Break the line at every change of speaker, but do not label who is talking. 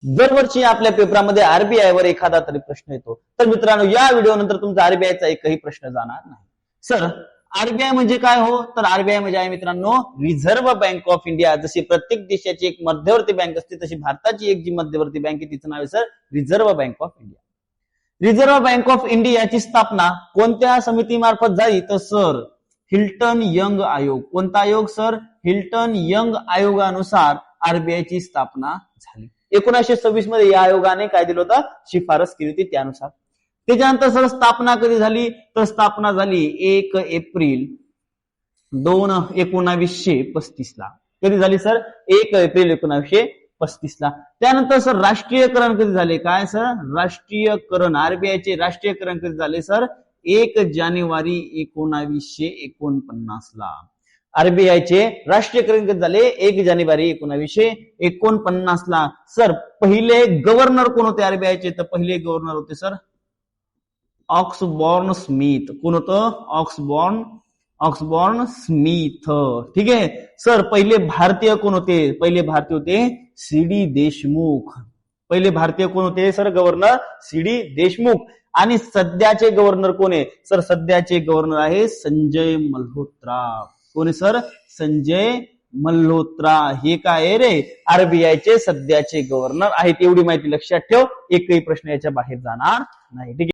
दरवर्षी आपल्या पेपरामध्ये आरबीआय वर एखादा तरी प्रश्न येतो. तर मित्रांनो, या व्हिडिओ नंतर तुमचा आरबीआयचा एकही प्रश्न जाणार नाही. सर, आरबीआय म्हणजे काय हो? तर आरबीआय म्हणजे आहे मित्रांनो रिझर्व्ह बँक ऑफ इंडिया. जशी प्रत्येक देशाची एक मध्यवर्ती बँक असते, तशी भारताची एक जी मध्यवर्ती बँक आहे तिचं नाव आहे sir reserve bank of India. Reserve bank of इंडियाची स्थापना कोणत्या समितीमार्फत झाली? तर सर हिल्टन यंग आयोग. कोणता आयोग सर? हिल्टन यंग आयोगानुसार आरबीआयची स्थापना झाली. 1926 मध्ये या आयोगाने काय दिलं होतं? शिफारस केली होती त्यानुसार. त्याच्यानंतर सर स्थापना कधी झाली? तर स्थापना झाली 1 एप्रिल 1935 ला. कधी झाली सर? 1 एप्रिल 1935 ला. त्यानंतर सर राष्ट्रीयकरण कधी झाले? काय सर? राष्ट्रीयकरण, आरबीआयचे राष्ट्रीयकरण कधी झाले सर? 1 जानेवारी 1949 ला. आरबीआयचे राष्ट्रीयकरण कधी झाले? 1 जानेवारी 1949 ला. सर पहिले गव्हर्नर कोण होते आरबीआयचे? तर पहिले गव्हर्नर होते सर ऑक्सबॉर्न स्मिथ. कोण होतं? ऑक्सबॉर्न स्मिथ. ठीक आहे सर. पहिले भारतीय कोण होते? पहिले भारतीय होते सी.डी. देशमुख. पहिले भारतीय कोण होते सर? Governor CD. देशमुख. आणि सध्याचे गव्हर्नर कोण आहे? सर सध्याचे गव्हर्नर आहे संजय मल्होत्रा. कोण आहे सर? संजय मल्होत्रा. हे काय रे? आरबीआयचे सध्याचे गव्हर्नर आहेत. एवढी माहिती लक्षात ठेव. एकही प्रश्न याच्या बाहेर जाणार नाही. ठीक आहे.